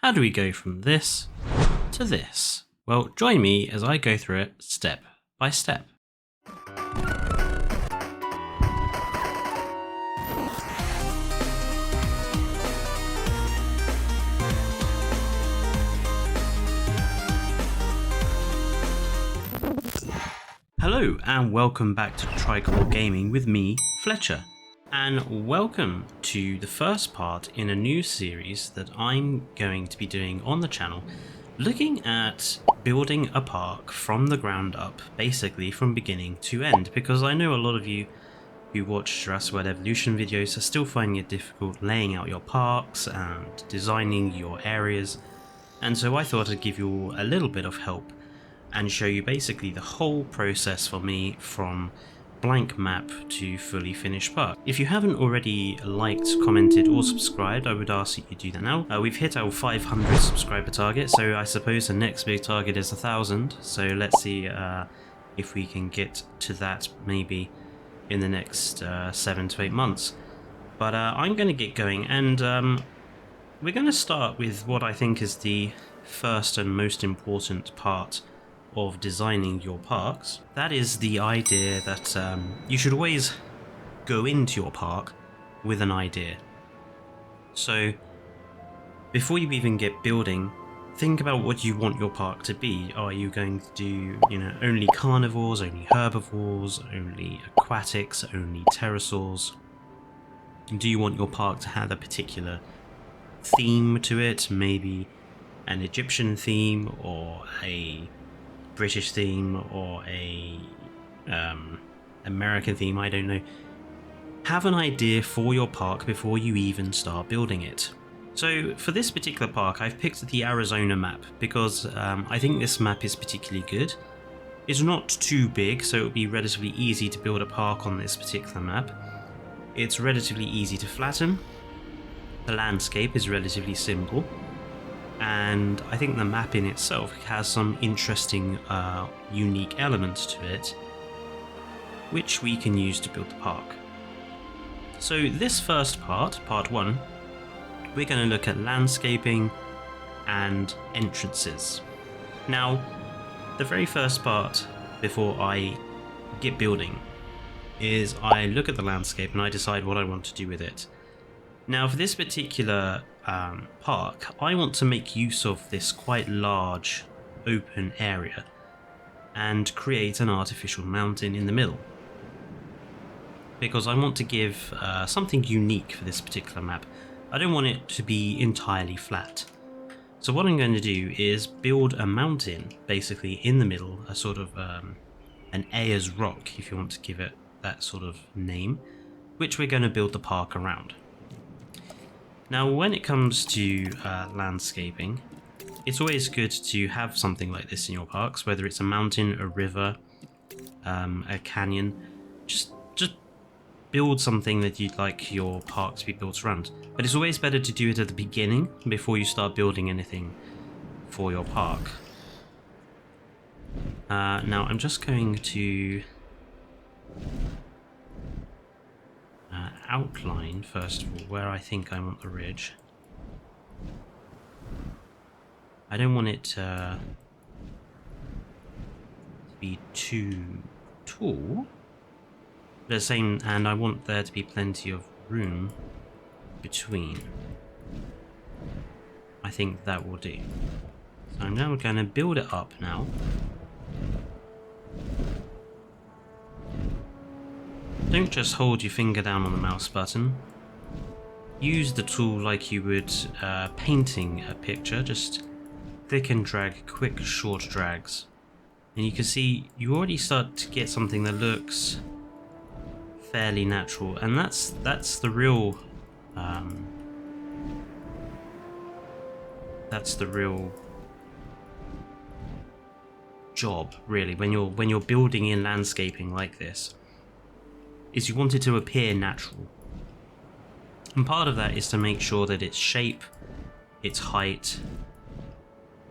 How do we go from this to this? Well, join me as I go through it step by step. Hello and welcome back to Tricolor Gaming with me, Fletcher. And welcome to the first part in a new series that I'm going to be doing on the channel, looking at building a park from the ground up, basically from beginning to end, because I know a lot of you who watch Jurassic World Evolution videos are still finding it difficult laying out your parks and designing your areas, and so I thought I'd give you all a little bit of help and show you basically the whole process for me from blank map to fully finished park. If you haven't already liked, commented or subscribed, I would ask that you do that now. We've hit our 500 subscriber target, so I suppose the next big target is 1,000, so let's see if we can get to that maybe in the next 7 to 8 months. But I'm going to get going, and we're going to start with what I think is the first and most important part of designing your parks. That is the idea that you should always go into your park with an idea. So before you even get building, think about what you want your park to be. Are you going to do, only carnivores, only herbivores, only aquatics, only pterosaurs? Do you want your park to have a particular theme to it? Maybe an Egyptian theme, or a British theme, or a American theme, I don't know. Have an idea for your park before you even start building it. So for this particular park, I've picked the Arizona map because I think this map is particularly good. It's not too big, so it will be relatively easy to build a park on this particular map. It's relatively easy to flatten. The landscape is relatively simple. And I think the map in itself has some interesting, unique elements to it, which we can use to build the park. So this first part, part 1, we're going to look at landscaping and entrances. Now, the very first part before I get building is I look at the landscape and I decide what I want to do with it. Now for this particular park, I want to make use of this quite large open area and create an artificial mountain in the middle, because I want to give something unique for this particular map. I don't want it to be entirely flat. So what I'm going to do is build a mountain basically in the middle, a sort of an Ayers rock, if you want to give it that sort of name, which we're going to build the park around. Now, when it comes to landscaping, it's always good to have something like this in your parks, whether it's a mountain, a river, a canyon. Just build something that you'd like your park to be built around. But it's always better to do it at the beginning before you start building anything for your park. Now, I'm just going to outline, first of all, where I think I want the ridge. I don't want it to be too tall, but at the same hand I want there to be plenty of room between. I think that will do. So I'm now going to build it up now. Don't just hold your finger down on the mouse button. Use the tool like you would painting a picture. Just click and drag, quick short drags. And you can see you already start to get something that looks fairly natural, and that's the real job, really, when you're building in landscaping like this, is you want it to appear natural. And part of that is to make sure that its shape, its height,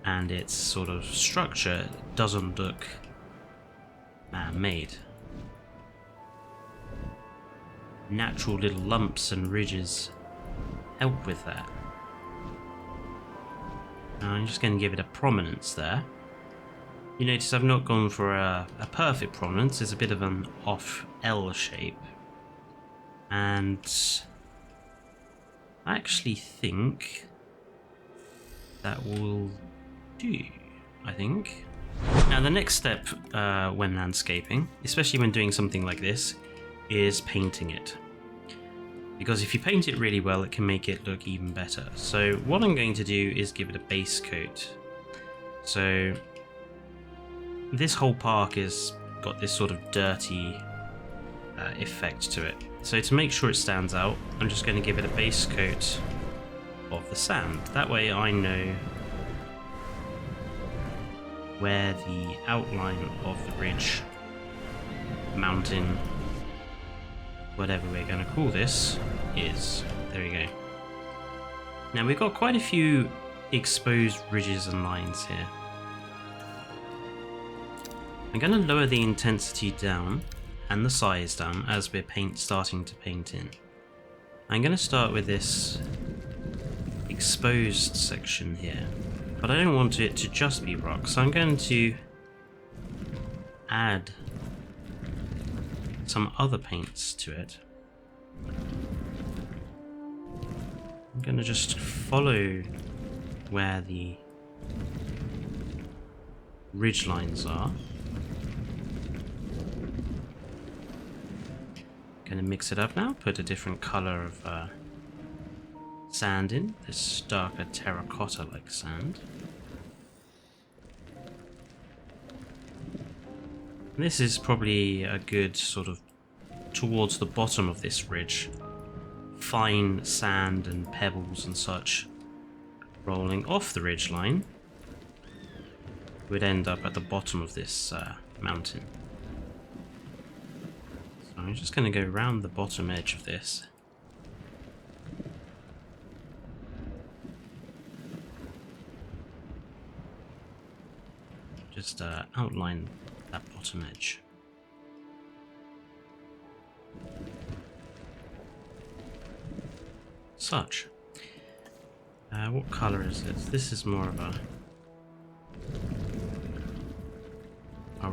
and its sort of structure doesn't look man-made. Natural little lumps and ridges help with that. I'm just going to give it a prominence there. You notice I've not gone for a perfect prominence. It's a bit of an off L shape. And I actually think that will do, I think. Now the next step when landscaping, especially when doing something like this, is painting it. Because if you paint it really well, it can make it look even better. So what I'm going to do is give it a base coat. So this whole park has got this sort of dirty effect to it. So to make sure it stands out, I'm just going to give it a base coat of the sand. That way I know where the outline of the ridge, mountain, whatever we're going to call this, is. There we go. Now we've got quite a few exposed ridges and lines here. I'm going to lower the intensity down and the size down as we're starting to paint in. I'm going to start with this exposed section here, but I don't want it to just be rock, so I'm going to add some other paints to it. I'm going to just follow where the ridge lines are. Going to mix it up now, put a different color of sand in, this darker terracotta like sand. This is probably a good sort of towards the bottom of this ridge. Fine sand and pebbles and such rolling off the ridge line would end up at the bottom of this mountain. So I'm just going to go around the bottom edge of this. Just outline that bottom edge. Such. What color is this? This is more of a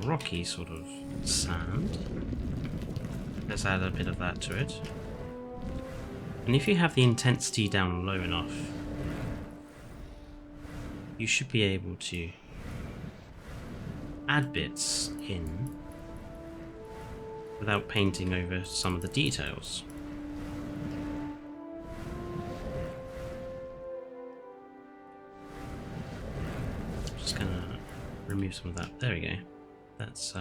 rocky sort of sand. Let's add a bit of that to it. And if you have the intensity down low enough, you should be able to add bits in without painting over some of the details. Just gonna remove some of that. There we go. That's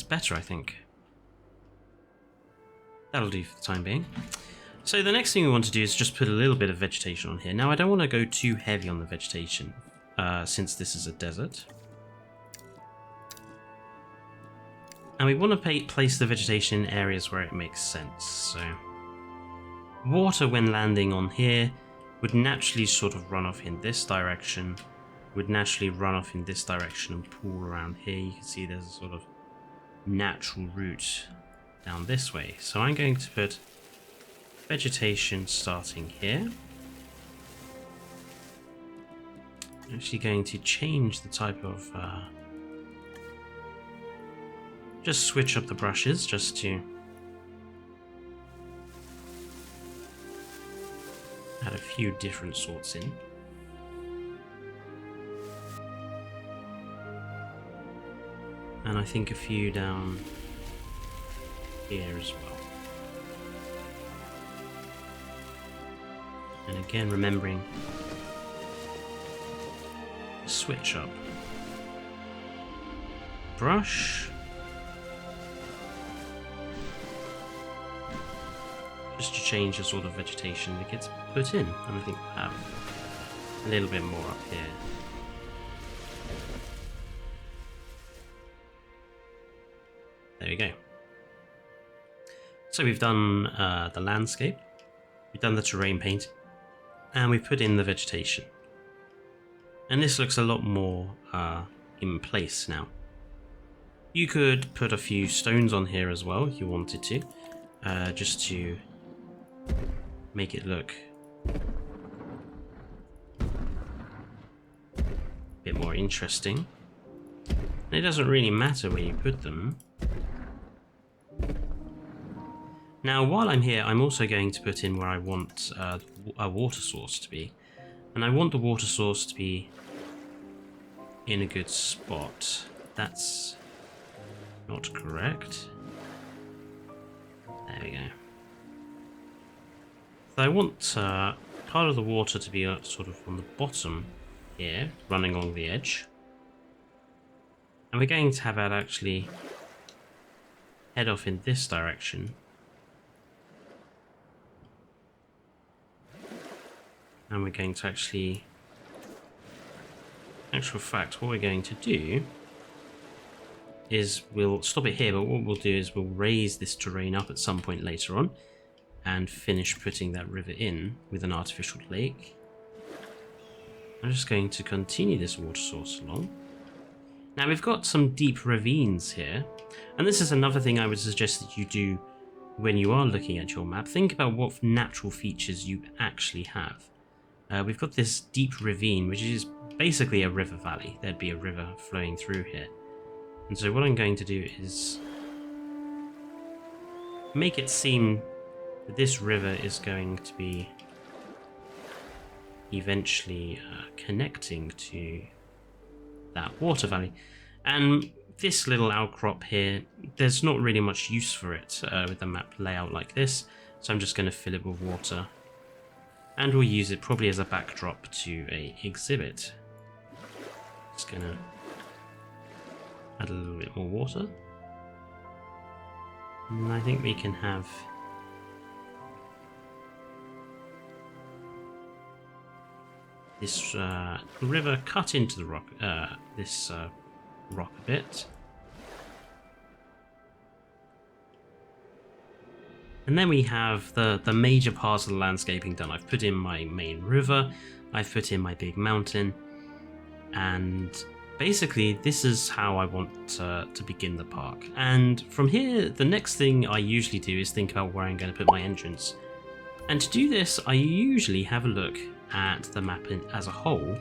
better, I think. That'll do for the time being. So the next thing we want to do is just put a little bit of vegetation on here. Now I don't want to go too heavy on the vegetation, since this is a desert. And we want to place the vegetation in areas where it makes sense. So water when landing on here would naturally sort of run off in this direction, would naturally run off in this direction and pool around here. You can see there's a sort of natural route down this way. So I'm going to put vegetation starting here. I'm actually going to change the type of just switch up the brushes just to add a few different sorts in. And I think a few down here as well. And again, remembering to switch up. Brush. Just to change the sort of vegetation that gets put in. And I think we'll have a little bit more up here. There we go. So we've done the landscape, we've done the terrain paint, and we've put in the vegetation. And this looks a lot more in place now. You could put a few stones on here as well if you wanted to, just to make it look more interesting. And it doesn't really matter where you put them. Now, while I'm here, I'm also going to put in where I want a water source to be. And I want the water source to be in a good spot. That's not correct. There we go. So I want part of the water to be sort of on the bottom here, running along the edge. And we're going to have it actually head off in this direction. And we're going to actually, actual fact, what we're going to do is we'll stop it here, but what we'll do is we'll raise this terrain up at some point later on and finish putting that river in with an artificial lake. I'm just going to continue this water source along. Now we've got some deep ravines here, and this is another thing I would suggest that you do when you are looking at your map. Think about what natural features you actually have. We've got this deep ravine, which is basically a river valley. There'd be a river flowing through here. And so what I'm going to do is make it seem that this river is going to be eventually connecting to that water valley. And this little outcrop here, there's not really much use for it with the map layout like this. So I'm just going to fill it with water. And we'll use it probably as a backdrop to a exhibit. Just gonna add a little bit more water. And I think we can have this river cut into the rock, this rock a bit. And then we have the major parts of the landscaping done. I've put in my main river, I've put in my big mountain, and basically this is how I want to begin the park. And from here, the next thing I usually do is think about where I'm going to put my entrance. And to do this, I usually have a look at the map as a whole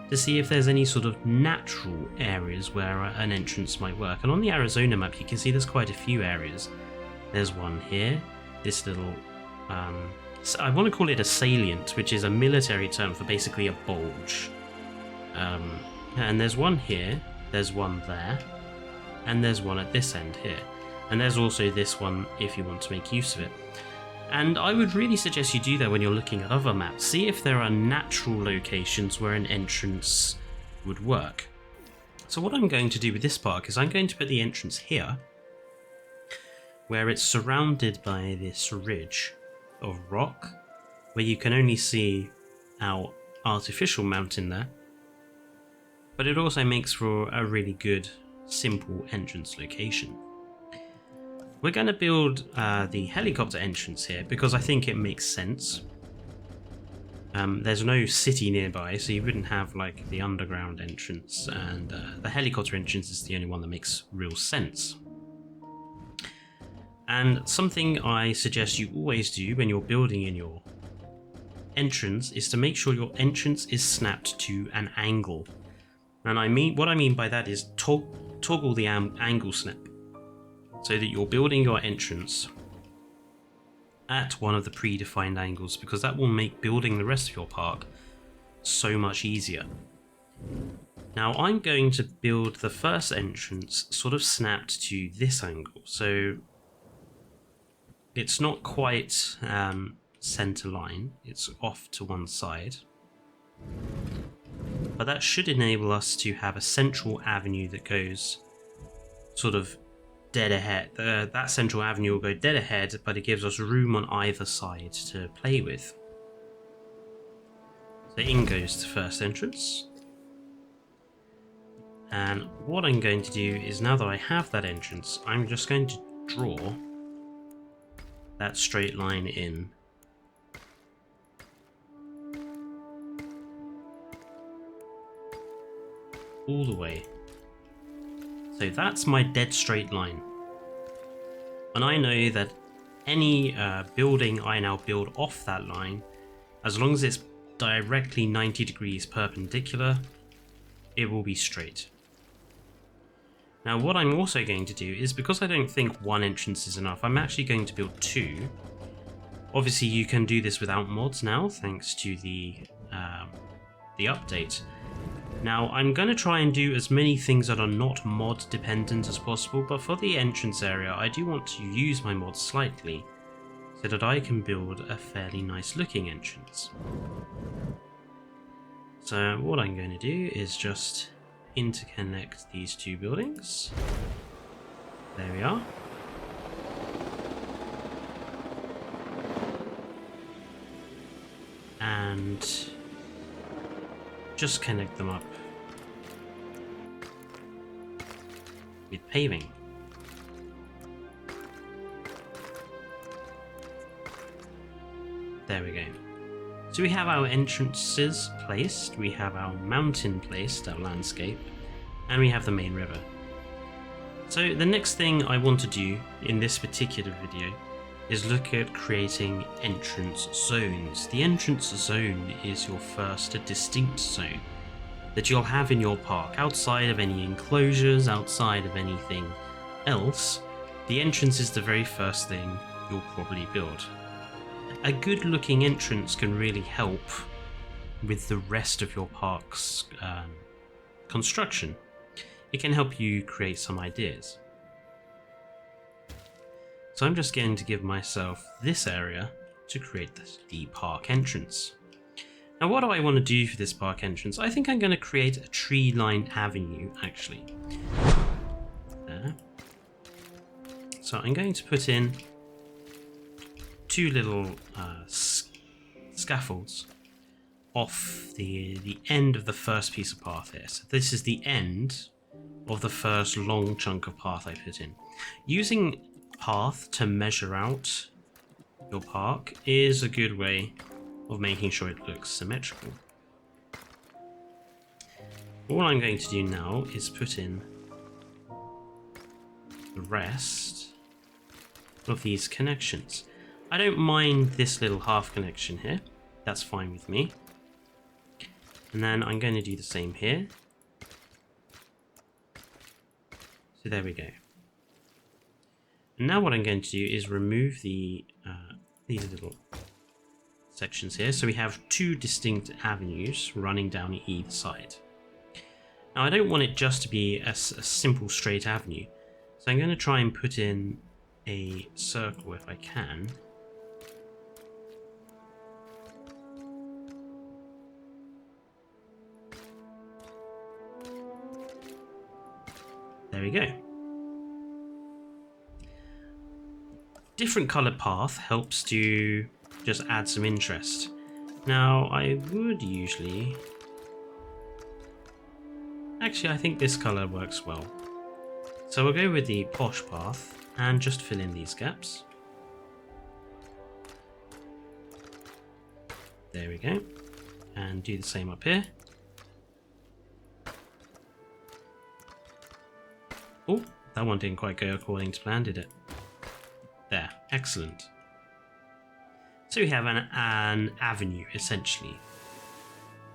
to see if there's any sort of natural areas where an entrance might work. And on the Arizona map, you can see there's quite a few areas. There's one here. This little, I want to call it a salient, which is a military term for basically a bulge. And there's one here, there's one there, and there's one at this end here. And there's also this one if you want to make use of it. And I would really suggest you do that when you're looking at other maps. See if there are natural locations where an entrance would work. So what I'm going to do with this park is I'm going to put the entrance here, where it's surrounded by this ridge of rock, where you can only see our artificial mountain there, but it also makes for a really good, simple entrance location. We're going to build the helicopter entrance here because I think it makes sense. There's no city nearby, so you wouldn't have like the underground entrance, and the helicopter entrance is the only one that makes real sense. And something I suggest you always do when you're building in your entrance is to make sure your entrance is snapped to an angle. And what I mean by that is toggle the angle snap so that you're building your entrance at one of the predefined angles, because that will make building the rest of your park so much easier. Now I'm going to build the first entrance sort of snapped to this angle, so it's not quite center line, it's off to one side. But that should enable us to have a central avenue that goes sort of dead ahead. That central avenue will go dead ahead, but it gives us room on either side to play with. So in goes the first entrance. And what I'm going to do is, now that I have that entrance, I'm just going to draw that straight line in. All the way. So that's my dead straight line. And I know that any building I now build off that line, as long as it's directly 90 degrees perpendicular, it will be straight. Now what I'm also going to do is, because I don't think one entrance is enough, I'm actually going to build two. Obviously you can do this without mods now, thanks to the update. Now I'm going to try and do as many things that are not mod dependent as possible, but for the entrance area I do want to use my mods slightly, so that I can build a fairly nice looking entrance. So what I'm going to do is just interconnect these two buildings. There we are. And just connect them up with paving. There we go. So we have our entrances placed, we have our mountain placed, our landscape, and we have the main river. So the next thing I want to do in this particular video is look at creating entrance zones. The entrance zone is your first distinct zone that you'll have in your park, outside of any enclosures, outside of anything else. The entrance is the very first thing you'll probably build. A good looking entrance can really help with the rest of your park's construction. It can help you create some ideas. So I'm just going to give myself this area to create the park entrance. Now what do I want to do for this park entrance? I think I'm going to create a tree-lined avenue, actually. There. So I'm going to put in two little scaffolds off the end of the first piece of path here. So this is the end of the first long chunk of path I put in. Using path to measure out your park is a good way of making sure it looks symmetrical. All I'm going to do now is put in the rest of these connections. I don't mind this little half connection here, that's fine with me. And then I'm going to do the same here. So there we go. And now what I'm going to do is remove these little sections here, so we have two distinct avenues running down either side. Now I don't want it just to be a simple straight avenue, so I'm going to try and put in a circle if I can. There we go. Different coloured path helps to just add some interest. Now I would usually... Actually I think this colour works well. So we'll go with the posh path and just fill in these gaps. There we go. And do the same up here. Oh, that one didn't quite go according to plan, did it? There, excellent. So we have an avenue, essentially.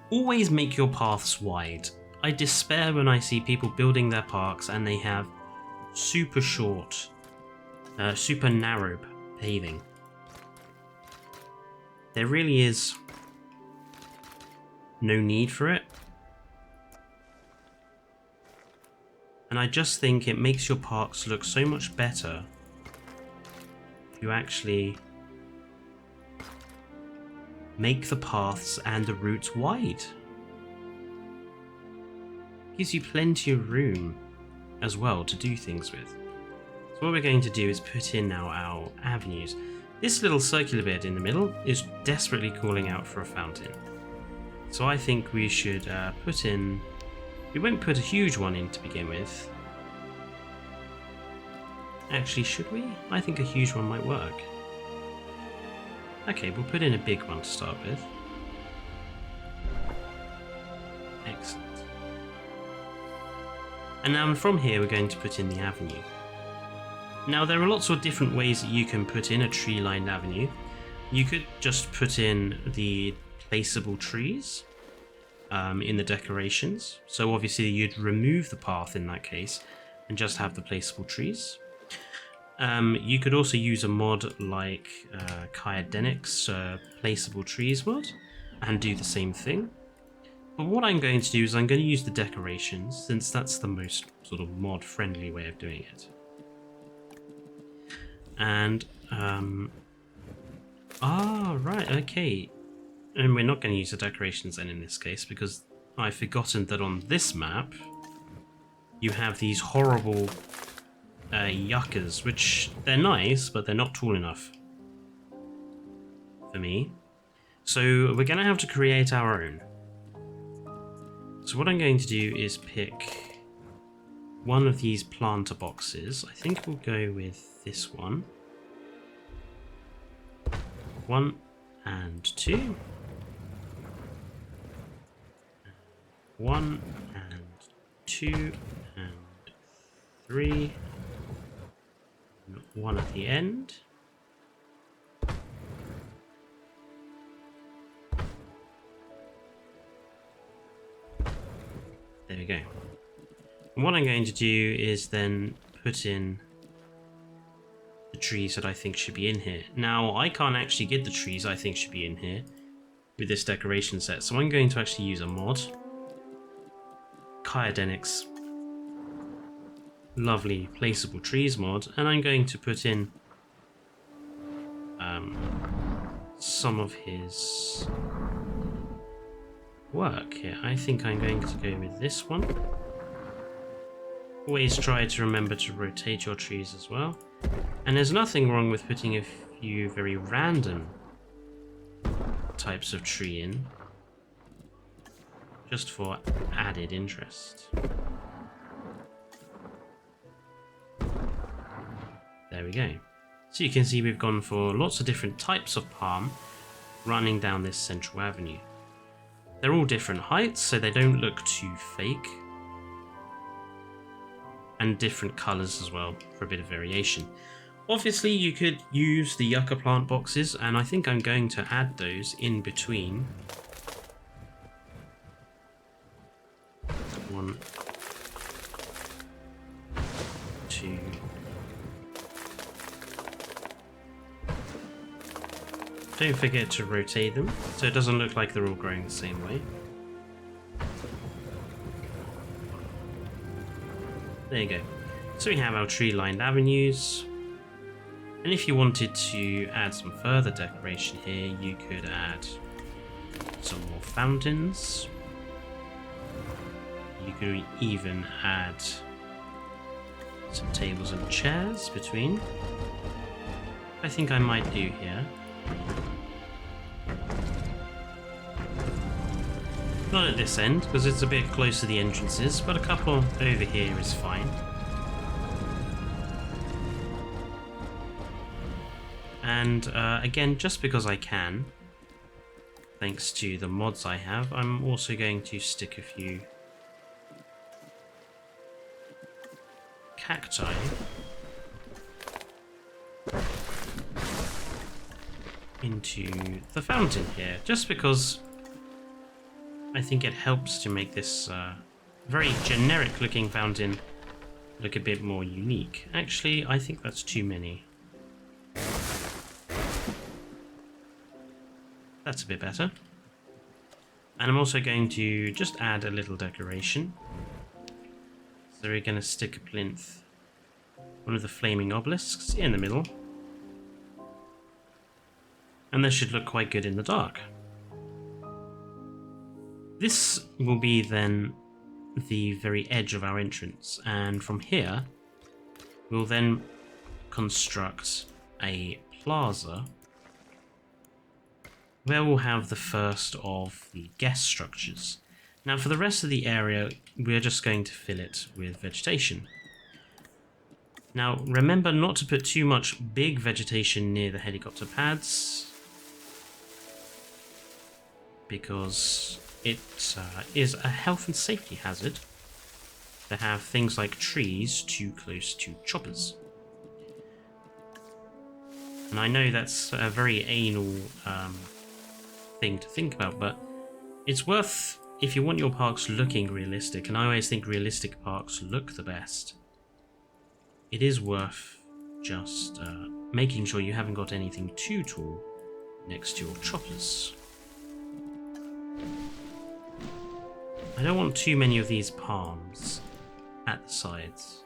Always make your paths wide. I despair when I see people building their parks and they have super short, super narrow paving. There really is no need for it. And I just think it makes your parks look so much better if you actually make the paths and the routes wide. Gives you plenty of room as well to do things with. So what we're going to do is put in now our avenues. This little circular bit in the middle is desperately calling out for a fountain. So I think we should put in... We won't put a huge one in to begin with. Actually, should we? I think a huge one might work. Okay, we'll put in a big one to start with. Excellent. And now from here we're going to put in the avenue. Now there are lots of different ways that you can put in a tree-lined avenue. You could just put in the placeable trees. in the decorations. So obviously you'd remove the path in that case and just have the placeable trees. You could also use a mod like Kyadenic's placeable trees mod and do the same thing. But what I'm going to do is I'm going to use the decorations, since that's the most sort of mod friendly way of doing it. And right, okay. And we're not going to use the decorations then in this case, because I've forgotten that on this map you have these horrible yuccas, which they're nice, but they're not tall enough for me. So we're going to have to create our own. So what I'm going to do is pick one of these planter boxes. I think we'll go with this one. 1 and 2. 1 and 2 and 3. And 1 at the end. There we go. And what I'm going to do is then put in the trees that I think should be in here. Now, I can't actually get the trees I think should be in here with this decoration set, so I'm going to actually use a mod. Kyadenic's lovely placeable trees mod, and I'm going to put in some of his work here. I think I'm going to go with this one. Always try to remember to rotate your trees as well. And there's nothing wrong with putting a few very random types of tree in, just for added interest. There we go. So you can see we've gone for lots of different types of palm running down this central avenue. They're all different heights, so they don't look too fake. And different colours as well, for a bit of variation. Obviously, you could use the yucca plant boxes, and I think I'm going to add those in between. 1, 2. Don't forget to rotate them, so it doesn't look like they're all growing the same way. There you go. So we have our tree-lined avenues. And if you wanted to add some further decoration here, you could add some more fountains. You could even add some tables and chairs between. I think I might do here. Not at this end, because it's a bit close to the entrances, but a couple over here is fine. And again, just because I can, thanks to the mods I have, I'm also going to stick a few cacti into the fountain here, just because I think it helps to make this very generic looking fountain look a bit more unique. Actually, I think that's too many. That's a bit better. And I'm also going to just add a little decoration. So we're going to stick a plinth, one of the flaming obelisks in the middle. And this should look quite good in the dark. This will be then the very edge of our entrance, and from here we'll then construct a plaza where we'll have the first of the guest structures. Now for the rest of the area, we're just going to fill it with vegetation. Now remember not to put too much big vegetation near the helicopter pads, because it is a health and safety hazard to have things like trees too close to choppers. And I know that's a very anal thing to think about, but it's worth if you want your parks looking realistic, and I always think realistic parks look the best, it is worth just making sure you haven't got anything too tall next to your choppers. I don't want too many of these palms at the sides.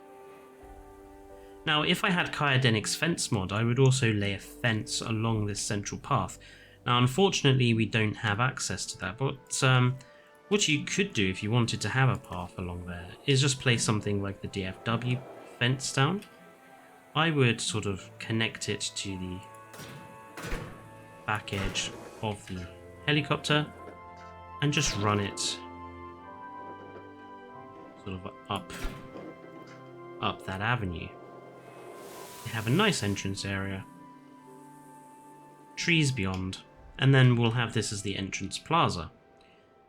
Now, if I had Kyodenic's fence mod, I would also lay a fence along this central path. Now, unfortunately, we don't have access to that, but what you could do if you wanted to have a path along there is just place something like the DFW fence down. I would sort of connect it to the back edge of the helicopter and just run it sort of up that avenue. You have a nice entrance area, trees beyond, and then we'll have this as the entrance plaza.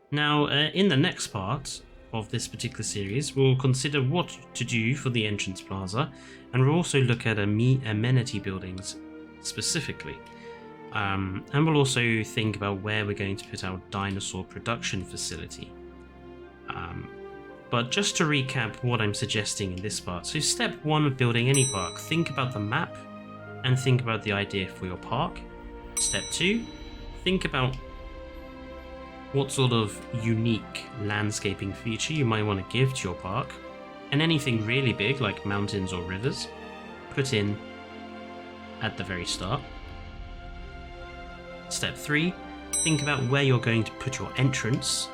Now, in the next part of this particular series, we'll consider what to do for the entrance plaza, and we'll also look at amenity buildings specifically. And we'll also think about where we're going to put our dinosaur production facility. But just to recap what I'm suggesting in this part, so step 1 of building any park, think about the map and think about the idea for your park. Step 2, think about what sort of unique landscaping feature you might want to give to your park, and anything really big like mountains or rivers, put in at the very start. Step 3, think about where you're going to put your entrance.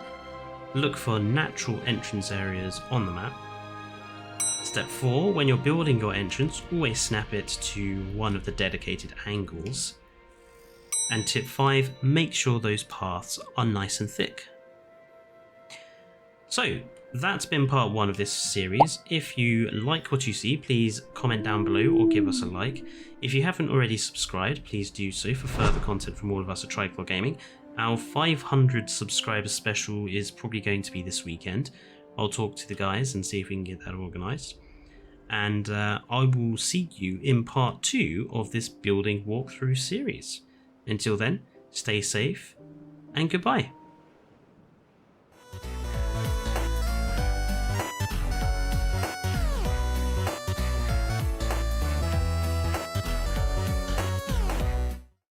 Look for natural entrance areas on the map. Step 4, when you're building your entrance, always snap it to one of the dedicated angles. And tip 5, make sure those paths are nice and thick. So, that's been part 1 of this series. If you like what you see, please comment down below or give us a like. If you haven't already subscribed, please do so for further content from all of us at Triclor Gaming. Our 500 subscriber special is probably going to be this weekend. I'll talk to the guys and see if we can get that organised. And I will see you in part 2 of this building walkthrough series. Until then, stay safe and goodbye.